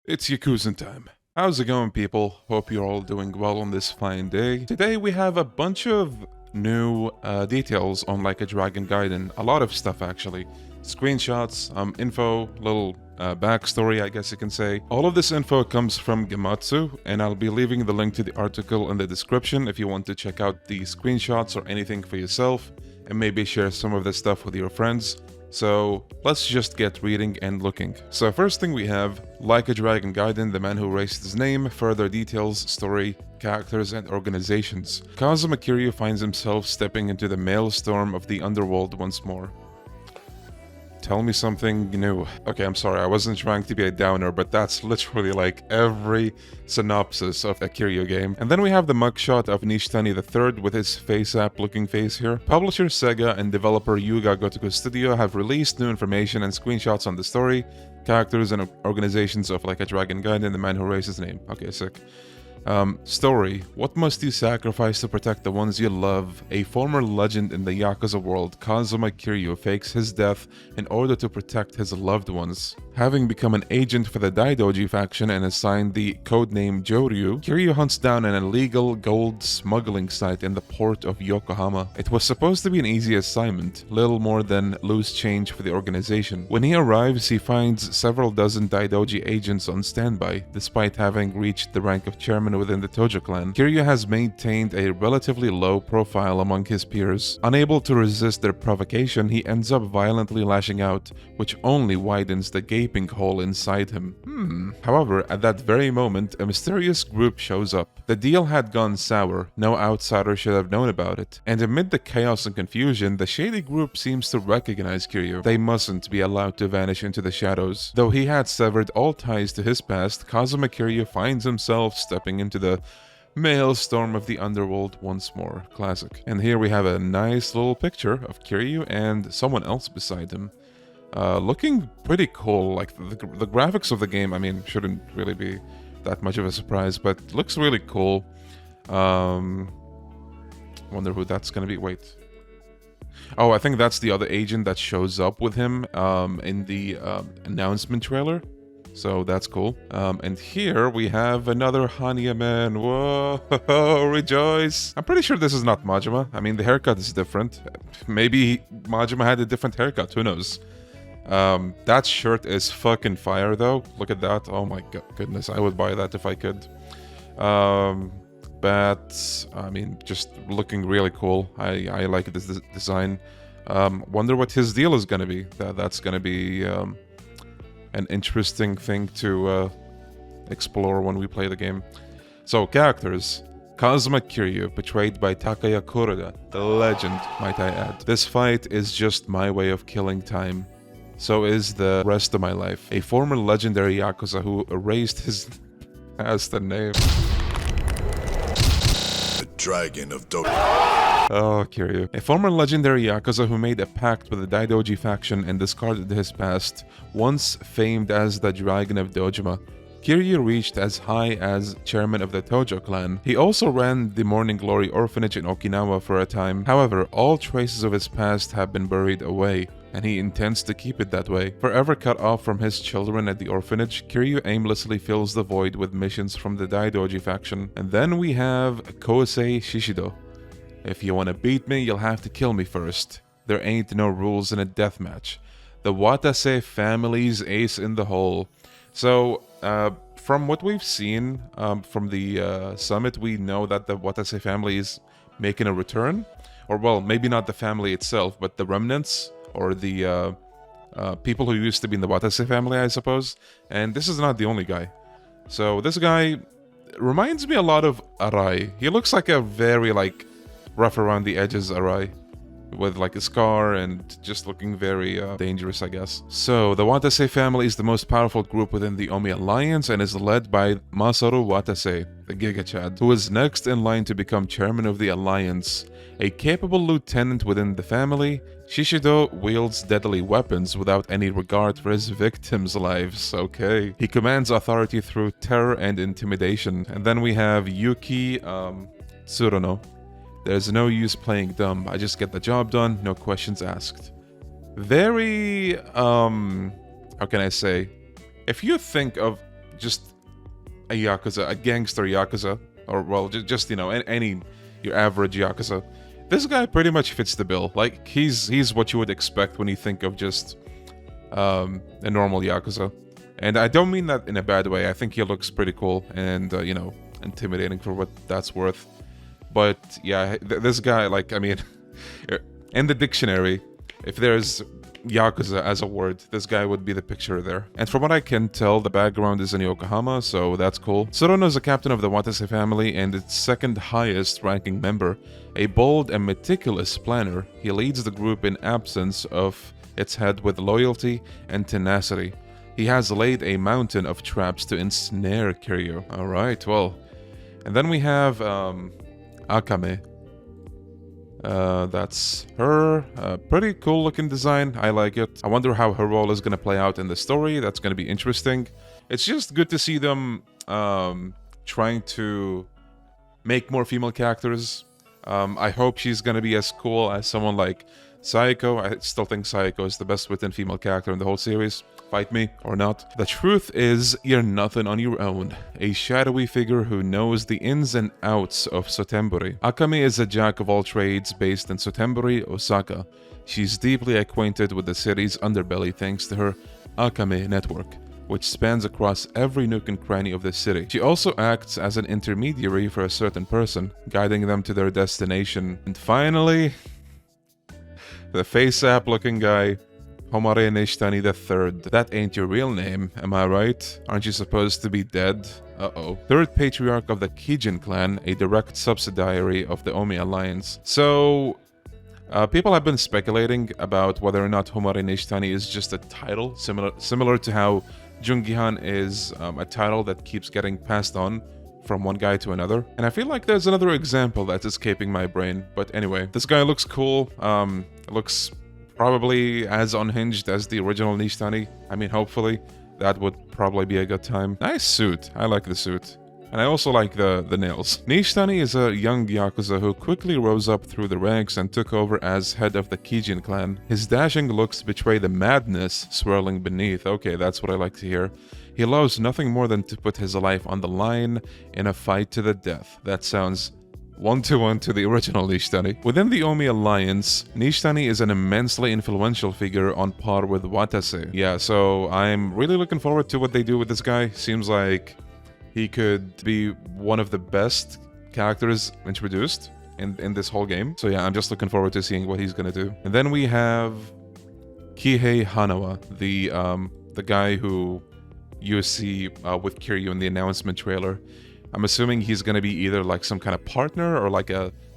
It's Yakuza time. How's it going, people? Hope you're all doing well on this fine day. Today we have a bunch of new details on Like a Dragon Gaiden. A lot of stuff, actually. Screenshots, info, little backstory, I guess you can say. All of this info comes from Gematsu, and I'll be leaving the link to the article in the description if you want to check out the screenshots or anything for yourself, and maybe share some of this stuff with your friends. So let's just get reading and looking. So first thing we have, Like a Dragon Gaiden, the man who erased his name, further details, story, characters, and organizations. Kazuma Kiryu finds himself stepping into the maelstrom of the underworld once more. Tell me something new. Okay, I'm sorry, I wasn't trying to be a downer, but that's literally like every synopsis of a Kiryu game. And then we have the mugshot of Nishitani III with his face-app looking face here. Publisher Sega and developer Yuga Gotoku Studio have released new information and screenshots on the story, characters, and organizations of Like a Dragon Gaiden, the man who erased his name. Okay, sick. Story. What must you sacrifice to protect the ones you love? A former legend in the Yakuza world, Kazuma Kiryu, fakes his death in order to protect his loved ones. Having become an agent for the Daidoji faction and assigned the codename Joryu, Kiryu hunts down an illegal gold smuggling site in the port of Yokohama. It was supposed to be an easy assignment, little more than loose change for the organization. When he arrives, he finds several dozen Daidoji agents on standby, despite having reached the rank of chairman within the Tojo clan. Kiryu has maintained a relatively low profile among his peers. Unable to resist their provocation, he ends up violently lashing out, which only widens the gaping hole inside him. However, at that very moment, a mysterious group shows up. The deal had gone sour, no outsider should have known about it. And amid the chaos and confusion, the shady group seems to recognize Kiryu. They mustn't be allowed to vanish into the shadows. Though he had severed all ties to his past, Kazuma Kiryu finds himself stepping into the maelstrom of the underworld once more. Classic. And here we have a nice little picture of Kiryu and someone else beside him. Looking pretty cool. Like the graphics of the game, I mean, shouldn't really be that much of a surprise, but looks really cool. Wonder who that's gonna be. Wait. Oh, I think that's the other agent that shows up with him in the announcement trailer. So that's cool. And here we have another Hannya man. Whoa, rejoice. I'm pretty sure this is not Majima. I mean, the haircut is different. Maybe Majima had a different haircut. Who knows? That shirt is fucking fire, though. Look at that. Oh my goodness. I would buy that if I could. But, I mean, just looking really cool. I like this design. Wonder what his deal is gonna be. That's gonna be... an interesting thing to explore when we play the game. So, characters. Kazuma Kiryu, portrayed by Takaya Kuroda, the legend, might I add. This fight is just my way of killing time. So is the rest of my life. A former legendary Yakuza who erased his past and name. The Dragon of Dojima. Oh, Kiryu. A former legendary Yakuza who made a pact with the Daidoji faction and discarded his past, once famed as the Dragon of Dojima. Kiryu reached as high as chairman of the Tojo clan. He also ran the Morning Glory orphanage in Okinawa for a time. However, all traces of his past have been buried away, and he intends to keep it that way. Forever cut off from his children at the orphanage, Kiryu aimlessly fills the void with missions from the Daidoji faction. And then we have Kosei Shishido. If you wanna beat me, you'll have to kill me first. There ain't no rules in a deathmatch. The Watase family's ace in the hole. So, from what we've seen from the summit, we know that the Watase family is making a return. Or, well, maybe not the family itself, but the remnants, or the people who used to be in the Watase family, I suppose. And this is not the only guy. So, this guy reminds me a lot of Arai. He looks like a very, like, rough around the edges Arai, with like a scar and just looking very dangerous, I guess. So, the Watase family is the most powerful group within the Omi Alliance and is led by Masaru Watase, the Giga Chad, who is next in line to become chairman of the Alliance. A capable lieutenant within the family, Shishido wields deadly weapons without any regard for his victims' lives. Okay. He commands authority through terror and intimidation. And then we have Yuki Tsuruno. There's no use playing dumb. I just get the job done, no questions asked. Very, how can I say? If you think of just a Yakuza, a gangster Yakuza, or, well, just you know, any your average Yakuza. This guy pretty much fits the bill. Like, he's what you would expect when you think of just a normal Yakuza. And I don't mean that in a bad way. I think he looks pretty cool and, you know, intimidating for what that's worth. But, yeah, this guy, like, I mean, in the dictionary, if there's Yakuza as a word, this guy would be the picture there. And from what I can tell, the background is in Yokohama, so that's cool. Tsuruno is a captain of the Watase family and its second highest ranking member. A bold and meticulous planner, he leads the group in absence of its head with loyalty and tenacity. He has laid a mountain of traps to ensnare Kiryu. Alright, well. And then we have Akame. That's her. Pretty cool looking design. I like it. I wonder how her role is going to play out in the story. That's going to be interesting. It's just good to see them trying to make more female characters. I hope she's going to be as cool as someone like Sayako. I still think Sayako is the best written female character in the whole series. Fight me or not. The truth is, you're nothing on your own. A shadowy figure who knows the ins and outs of Sotembori. Akame is a jack of all trades based in Sotembori, Osaka. She's deeply acquainted with the city's underbelly thanks to her Akame network, which spans across every nook and cranny of the city. She also acts as an intermediary for a certain person, guiding them to their destination. And finally, the face-app looking guy, Homare Nishtani III. That ain't your real name, am I right? Aren't you supposed to be dead? Uh-oh. Third patriarch of the Kijin clan, a direct subsidiary of the Omi alliance. So, people have been speculating about whether or not Homare Nishtani is just a title, similar to how Jungihan is a title that keeps getting passed on from one guy to another. And I feel like there's another example that's escaping my brain. But anyway, this guy looks cool. Looks probably as unhinged as the original Nishtani. I mean, hopefully. That would probably be a good time. Nice suit. I like the suit. And I also like the nails. Nishtani is a young Yakuza who quickly rose up through the ranks and took over as head of the Kijin clan. His dashing looks betray the madness swirling beneath. Okay, that's what I like to hear. He loves nothing more than to put his life on the line in a fight to the death. That sounds one-to-one to the original Nishtani. Within the Omi alliance, Nishtani is an immensely influential figure on par with Watase. Yeah, so I'm really looking forward to what they do with this guy. Seems like he could be one of the best characters introduced in this whole game. So yeah, I'm just looking forward to seeing what he's gonna do. And then we have Kihei Hanoa, the guy who you see with Kiryu in the announcement trailer. I'm assuming he's gonna be either like some kind of partner or like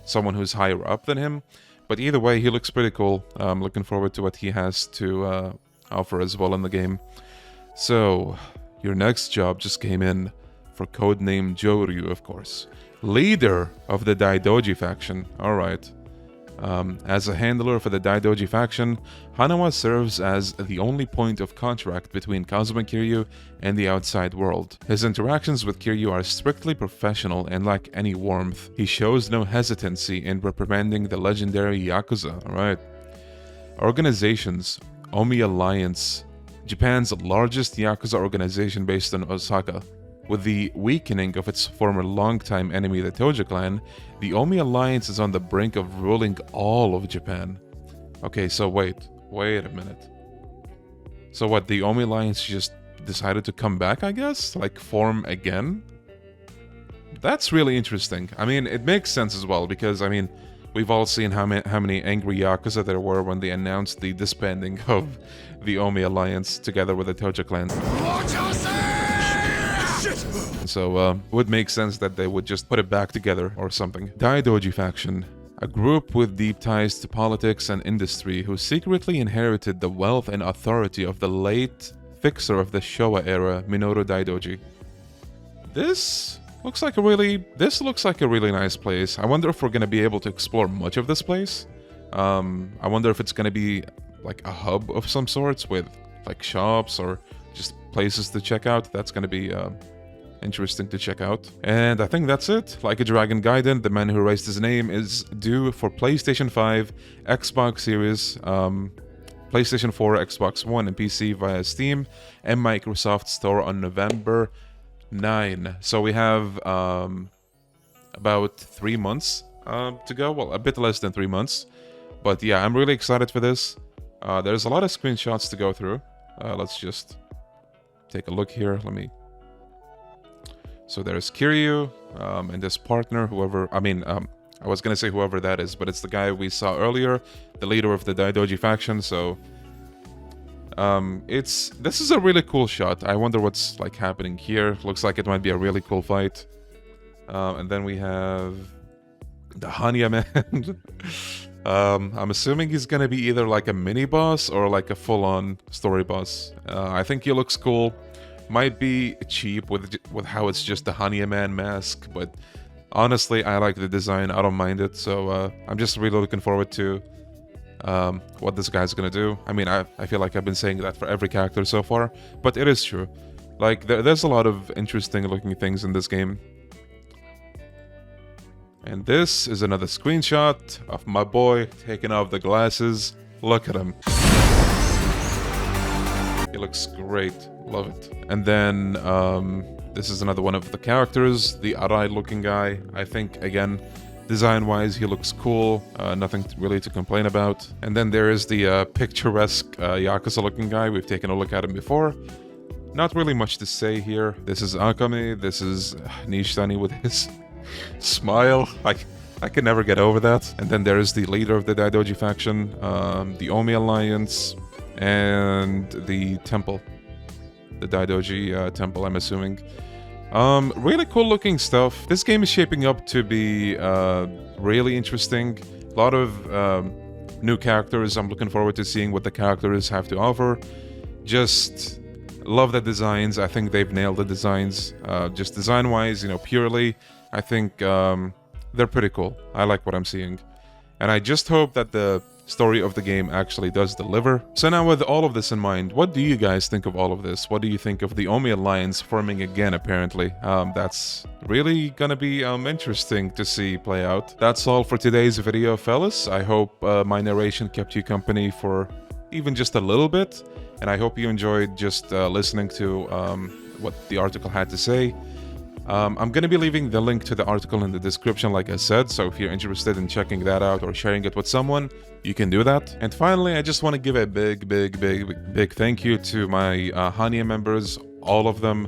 someone who's higher up than him. But either way, he looks pretty cool. I'm looking forward to what he has to offer as well in the game. So, your next job just came in for codename Joryu, of course. Leader of the Daidoji faction. Alright. As a handler for the Daidoji faction, Hanoa serves as the only point of contact between Kazuma Kiryu and the outside world. His interactions with Kiryu are strictly professional and lack any warmth. He shows no hesitancy in reprimanding the legendary Yakuza. Alright. Organizations. Omi Alliance. Japan's largest Yakuza organization based in Osaka. With the weakening of its former longtime enemy, the Tojo clan, the Omi Alliance is on the brink of ruling all of Japan. Okay, so wait a minute. So what, the Omi Alliance just decided to come back, I guess? Like, form again? That's really interesting. I mean, it makes sense as well, because, I mean, we've all seen how many angry Yakuza there were when they announced the disbanding of the Omi Alliance together with the Tojo clan. So, would make sense that they would just put it back together or something. Daidoji faction. A group with deep ties to politics and industry who secretly inherited the wealth and authority of the late fixer of the Showa era, Minoru Daidoji. This looks like a really nice place. I wonder if we're going to be able to explore much of this place. I wonder if it's going to be like a hub of some sorts with like shops or just places to check out. That's going to be interesting to check out. And I think that's it. Like a Dragon Gaiden, the man who erased his name, is due for PlayStation 5, Xbox Series, PlayStation 4, Xbox One, and PC via Steam and Microsoft Store on November 9. So we have about 3 months to go. Well, a bit less than 3 months. But yeah, I'm really excited for this. There's a lot of screenshots to go through. Let's just take a look here. So there's Kiryu and this partner, whoever... I was gonna say whoever that is, but it's the guy we saw earlier, the leader of the Daidoji faction, so... this is a really cool shot. I wonder what's like happening here. Looks like it might be a really cool fight. And then we have the Hannya man. I'm assuming he's gonna be either like a mini boss or like a full-on story boss. I think he looks cool. Might be cheap with how it's just the Hannya man mask, but honestly, I like the design. I don't mind it. So I'm just really looking forward to what this guy's gonna do. I mean, I feel like I've been saying that for every character so far, but it is true. Like, there's a lot of interesting looking things in this game. And this is another screenshot of my boy taking off the glasses. Look at him. He looks great. Love it. And then this is another one of the characters, the Arai looking guy. I think, again, design-wise, he looks cool. Nothing really to complain about. And then there is the picturesque Yakuza-looking guy. We've taken a look at him before. Not really much to say here. This is Akame. This is Nishitani with his smile. I can never get over that. And then there is the leader of the Daidoji faction, the Omi Alliance, and the temple. The Daidoji temple, I'm assuming. Really cool looking stuff. This game is shaping up to be really interesting. A lot of new characters. I'm looking forward to seeing what the characters have to offer. Just love the designs. I think they've nailed the designs. Just design-wise, purely, I think they're pretty cool. I like what I'm seeing. And I just hope that the story of the game actually does deliver. So now with all of this in mind, what do you guys think of all of this? What do you think of the Omi Alliance forming again, apparently? That's really gonna be interesting to see play out. That's all for today's video, fellas. I hope my narration kept you company for even just a little bit. And I hope you enjoyed just listening to what the article had to say. I'm going to be leaving the link to the article in the description, like I said, so if you're interested in checking that out or sharing it with someone, you can do that. And finally, I just want to give a big thank you to my Hannya members, all of them.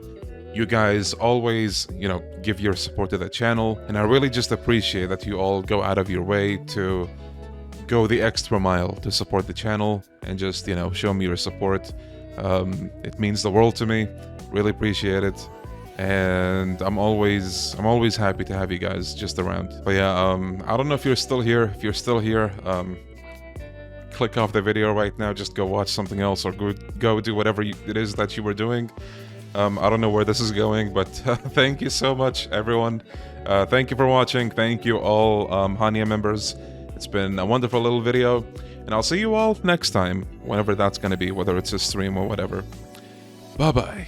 You guys always, give your support to the channel, and I really just appreciate that you all go out of your way to go the extra mile to support the channel and just, show me your support. It means the world to me. Really appreciate it. And I'm always happy to have you guys just around. But yeah, I don't know if you're still here. If you're still here, click off the video right now. Just go watch something else or go do whatever it is that you were doing. I don't know where this is going, but thank you so much, everyone. Thank you for watching. Thank you all, Hannya members. It's been a wonderful little video, and I'll see you all next time, whenever that's gonna be, whether it's a stream or whatever. Bye-bye.